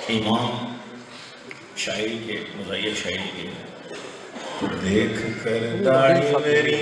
इमाम शायरी के मुज़य्यद शायरी के तो देख कर दाढ़ी मेरी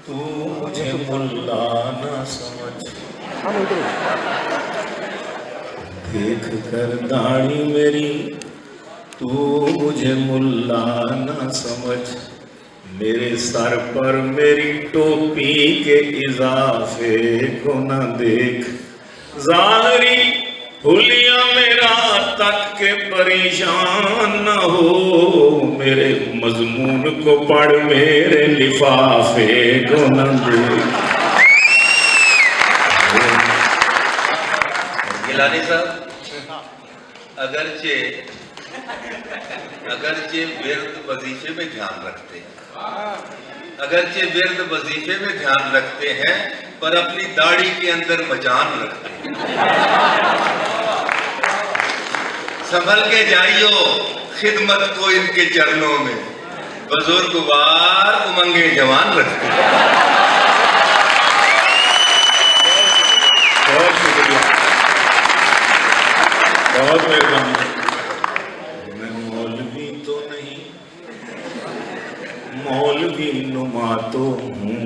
तू मुझे मुल्ला ना समझ, देख कर दाढ़ी मेरी तू मुझे मुल्ला ना समझ, मेरे सर पर मेरी टोपी के इजाफे को न देख, ज़ाहिरी हुलिया मेरा तक के परेशान न हो, मेरे मजमून को पढ़ मेरे लिफाफे को न देख। गिलानी साहब, अगरचे विर्द वजीफे में ध्यान रखते हैं, अगरचे विर्द वजीफे में ध्यान रखते हैं, पर अपनी दाढ़ी के अंदर मजान रखते हैं। संभल के जाइयो खिदमत को इनके चरणों में, बुजुर्गवार उमंगे जवान रखते हैं। बहुत शुक्रिया, बहुत मेहरबानी। मैं मौलवी तो नहीं, मौलवी नुमा तो हूँ,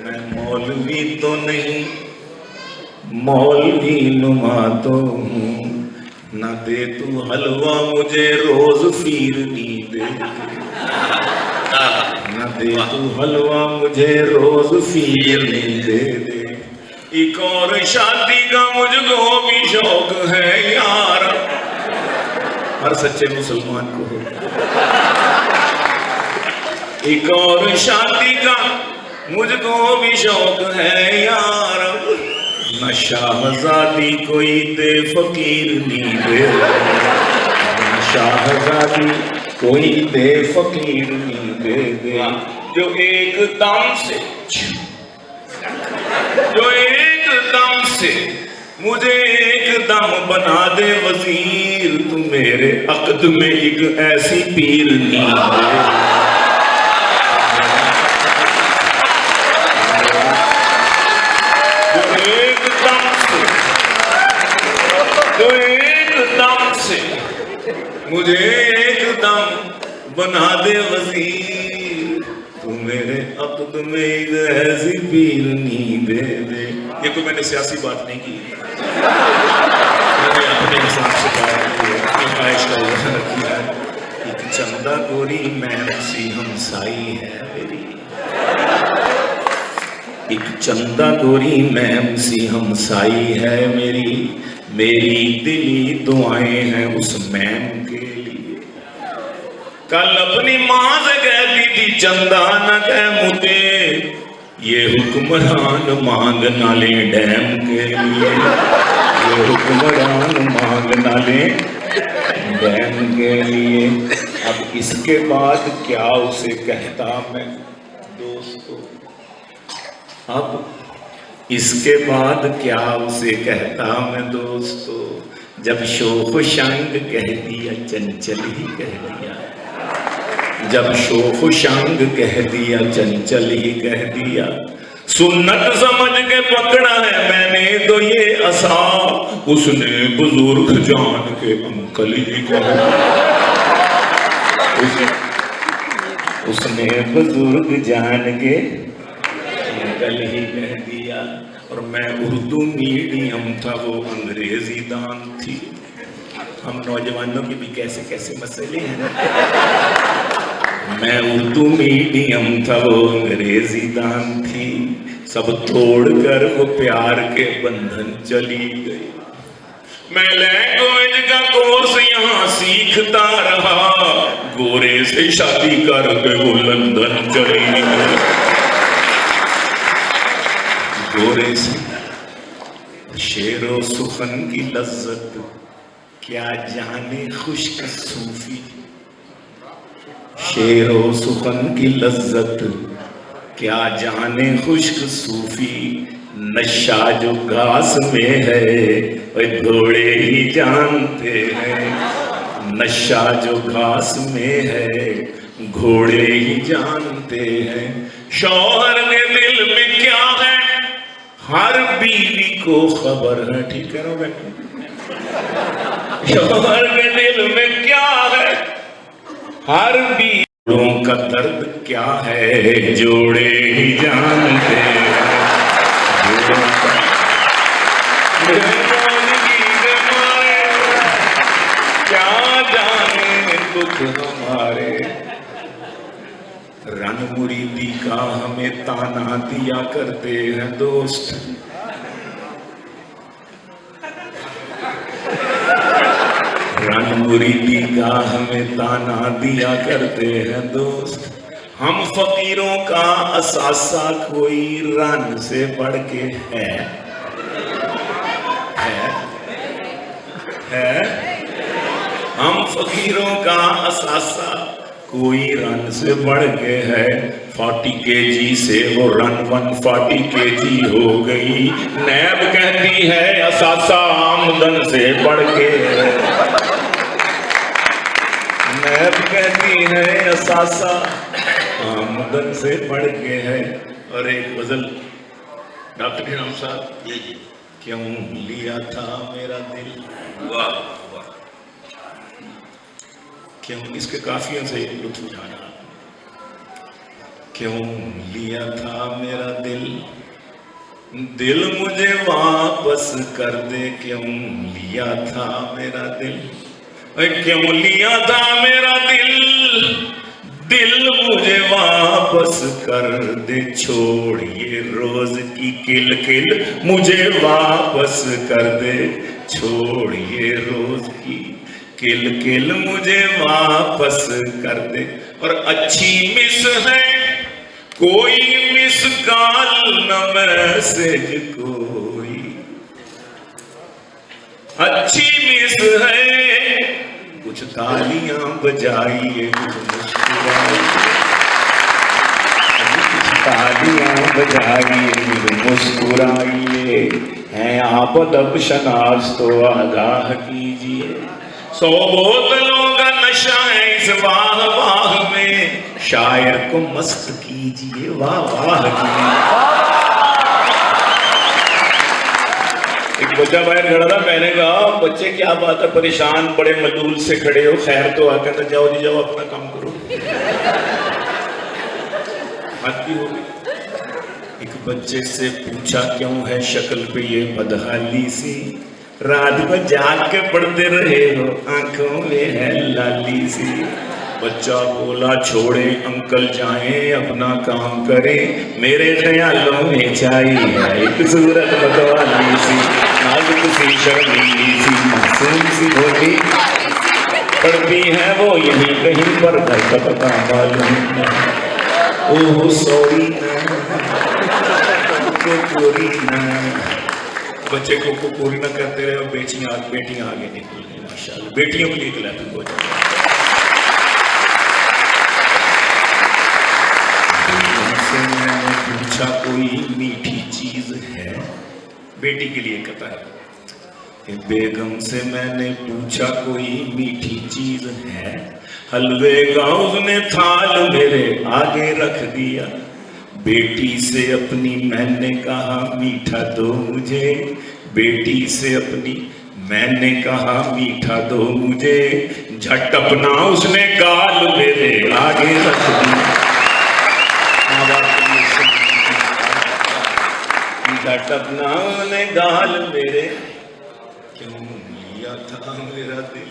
मैं मौलवी तो नहीं, मौलवी नुमा तो हूँ, न दे तू हलवा मुझे रोज फिरनी दे, न दे तू हलवा मुझे रोज फिरनी दे दे, एक और शादी का मुझको भी शौक है यार, हर सच्चे मुसलमान को हो, एक और शादी का मुझको भी शौक है यार, न शाहजादी कोई दे फकीर नी दे, न शाहजादी कोई दे फकीर नी दे दे, जो एकदम से मुझे एकदम बना दे वजीर, तू मेरे अक़द में एक ऐसी पीर नी दे। मुझे एकदम बना दे वजीर, तू मेरे अक़द में एक ऐसी पीर नी दे दे। ये तो मैंने सियासी बात नहीं की, मैंने अपने हिसाब से ख्वाहिश का उजागर किया। एक चंदा गोरी मैम सी हमसाई है मेरी, एक चंदा गोरी मैम सी हमसाई है मेरी, मेरी दिली दुआएं हैं उस मैम के लिए। कल अपनी माँ से कहती थी चंदा न कह मुझे, ये हुक्मरान मांग ना ले डैम के लिए, ये हुक्मरान मांग ना ले डैम के लिए। अब इसके बाद क्या उसे कहता मैं दोस्तों, अब इसके बाद क्या उसे कहता मैं दोस्तों, जब शोख शांग कह दिया चंचल ही कह दिया, जब शोख शांग कह दिया चंचल ही कह दिया, सुन्नत समझ के पकड़ा है मैंने तो ये असा, उसने बुजुर्ग जान के अंकल ही कह दिया, उसने बुजुर्ग जान के अंकल ही कह दिया। और मैं उर्दू मीडियम था, वो अंग्रेजी दान थी। हम नौजवानों के भी कैसे कैसे मसले हैं। मैं उर्दू मीडियम था, वो अंग्रेजी दान थी, सब तोड़कर वो प्यार के बंधन चली गई। मैं लैंग्वेज का कोर्स यहाँ सीखता रहा, गोरे से शादी करके वो लंदन चली गई। गोरे से शेरो सुखन की लज्जत क्या जाने खुश्क सूफी, शेरो सुखन की लज्जत क्या जाने खुश्क सूफी, नशा जो घास में है वह घोड़े ही जानते हैं, नशा जो घास में है घोड़े ही जानते हैं। शौहर के दिल में क्या है हर बीवी को खबर है, ठीक कह रहा हूं मैं, शौहर के दिल में क्या है, हर बीवियों का दर्द क्या है, जोड़े ही जानते हैं। क्या जाने दुख हमारे, रन मुरीदी का हमें ताना दिया करते हैं दोस्त, रन मुरीदी का हमें ताना दिया करते हैं दोस्त। हम फकीरों का असासा कोई रन से बढ़ के है? हम फकीरों का असासा कोई रन से बढ़ के है, 40 kg से वो रन 140 kg हो गई। नैब कहती है असासा आमदन से बढ़ के है, नैब कहती है असासा आमदन से बढ़ के है। और एक गजल डॉक्टर इनाम साहब, जी जी, क्यों लिया था मेरा दिल, वाह वाह, क्यों, इसके काफियों से लुत्फ उठाना। क्यों लिया था मेरा दिल, दिल मुझे वापस कर दे, क्यों लिया था मेरा दिल, क्यों लिया था मेरा दिल, दिल मुझे वापस कर दे, छोड़ ये रोज की किल किल मुझे वापस कर दे, छोड़ ये रोज की किल किल मुझे वापस कर दे। और अच्छी मिस है कोई मिस कॉल न मैसेज कोई, अच्छी मिस है कुछ तालियां बजाइए, कुछ मुस्कुराइए, कुछ तालियां बजाइए, कुछ मुस्कुराइए, हैं आप अदब शनाज तो आगाह कीजिए। 100 बोतलों का नशा है इस वाह वाह में, शायर को मस्त कीजिए, वाह वाह कीजिए। एक बच्चा बाहर खड़ा था, मैंने कहा बच्चे क्या बात है, परेशान बड़े मलूल से खड़े हो, खैर तो आकर तो जाओ जी, जाओ अपना काम करो, हद भी हो गई। एक बच्चे से पूछा क्यों है शक्ल पे ये बदहाली सी, रात को जाग के पढ़ते रहे हो, आंखों में है लाली सी। बच्चा बोला छोड़े अंकल जाएं अपना काम करें, मेरे ख्यालों में चाहिए एक सूरत मतवाली सी, नाजुक सी शर्मीली सी मासूम सी होती, पढ़ती है वो यहीं कहीं पर घर का पता मालूम ना। ओह सॉरी ना, बच्चे को कोरी ना करते रहे, बेटियां आगे निकल गई माशाल्लाह, बेटियों के लिए खिलाते हो जाए। मैंने पूछा कोई मीठी चीज है, बेटी के लिए कहता है, बेगम से मैंने पूछा कोई मीठी चीज है, हलवे का उसने थाल मेरे आगे रख दिया, बेटी से अपनी मैंने कहा मीठा दो मुझे, बेटी से अपनी मैंने कहा मीठा दो मुझे, झट अपना उसने गाल मेरे आगे रख दिया। झट अपना उसने गाल मेरे, क्यों लिया था मेरा दिल,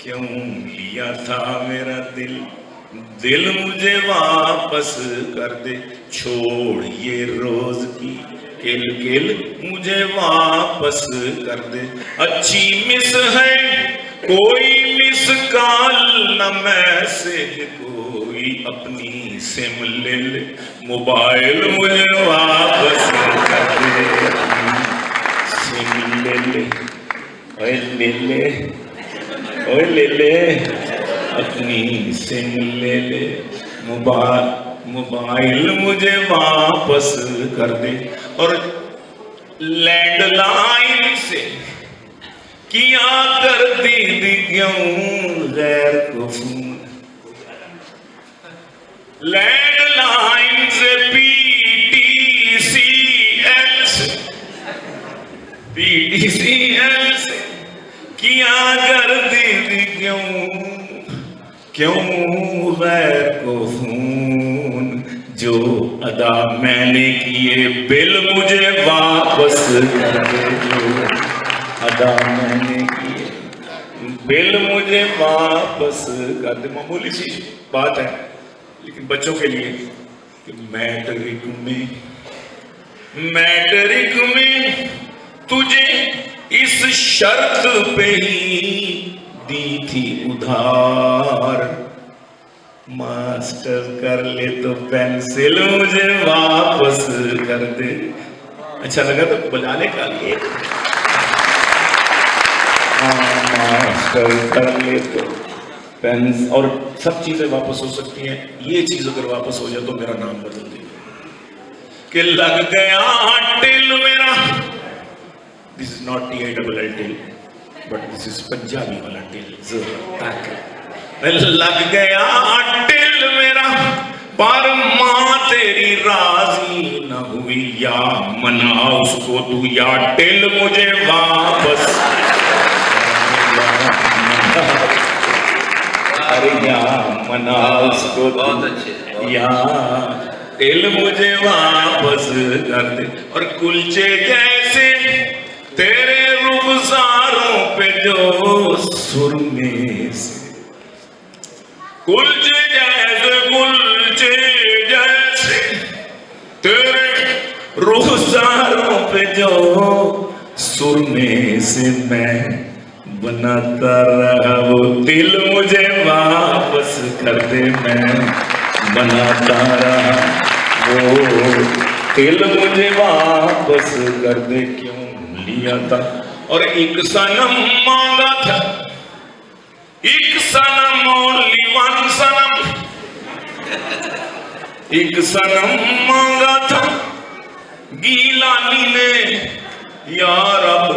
क्यों लिया था मेरा दिल, दिल मुझे वापस कर दे, छोड़ ये रोज की किल किल मुझे वापस कर दे। अच्छी मिस है कोई मिस कॉल न मैसेज कोई, अपनी सिम ले ले मोबाइल मुझे वापस कर दे, सिम ले ले, ओए ले ले, ओए ले ले, अपनी सिम ले ले, मोबाइल मुझे वापस कर दे। और लैंडलाइन से किया कर दी क्यों गैर को फोन, लैंडलाइन से PTCL PTCL से किया कर दी क्यों गैर को फोन, जो अदा मैंने किए बिल मुझे वापस कर दे, जो अदा मैंने किए बिल मुझे वापस कर दे। मामूली सी बात है लेकिन बच्चों के लिए कि मैट्रिक में तुझे इस शर्त पे ही दी थी उधार, मास्टर कर ले तो पेंसिल मुझे वापस कर दे। अच्छा लगा तो बजाने का लिए, मास्टर कर ले तो पेन, और सब चीजें वापस हो सकती हैं, ये चीज अगर वापस हो जाए तो मेरा नाम बदल दे कि लग गया टिल मेरा। This is not TILL till but this is Punjabi वाला टिल। लग गया टिल मेरा पर मां तेरी राजी न हुई, या मना उसको तू या टिल मुझे वापस, अरे या मना उसको बहुत अच्छे, या टिल मुझे वापस कर दे। और कुलचे जैसे तेरे रुखसारों पे जो सुरमे से, कुलचे जैसे तेरे रुखसारों पे जो सुरमे से मैं बनाता रहा, वो दिल मुझे वापस कर दे, मैं बनाता रहा वो दिल मुझे वापस कर दे। क्यों लिया था और एक सनम मांगा था, एक सनम ओनली वन सनम, एक सनम मांगा था गीलानी ने यार अब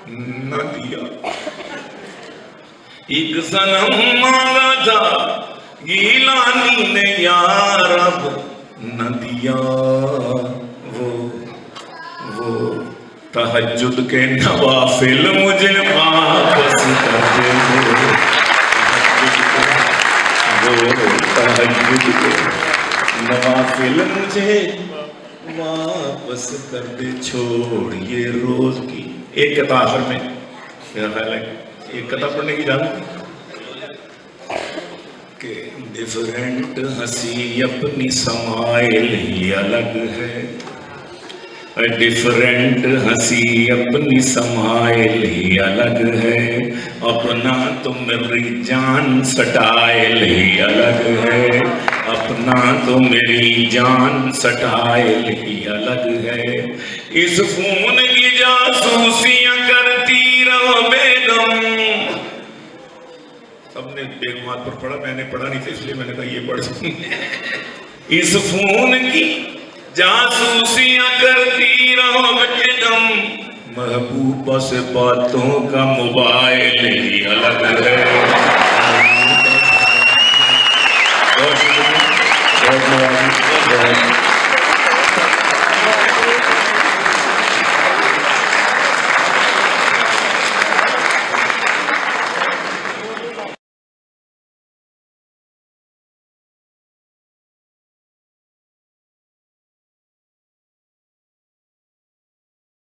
न दिया, एक सनम मांगा था गीलानी ने यार अब न दिया, वो तहज्जुद के नवाफिल मुझे वापस कर दे, वो तहज्जुद के नवाफिल मुझे वापस कर दे। छोड़ ये रोज की एक कथा आखिर में, मेरा ख्याल है एक कथा पढ़ने की जाना कि डिफरेंट हंसी अपनी समाइल ही अलग है, डिफरेंट हंसी अपनी समाइल ही अलग है, अपना तो मेरी जान स्टाइल ही अलग है, अपना तो मेरी जान स्टाइल ही अलग है। इस खून की जासूसियां करती रहो बेगम, सबने बेगमात पर पढ़ा, मैंने पढ़ा नहीं था इसलिए मैंने कहा ये पढ़। इस खून की जासूसियां करती रहो बेगम, महबूबा से बातों का मोबाइल ही अलग है। बहुत शुक्रिया, बहुत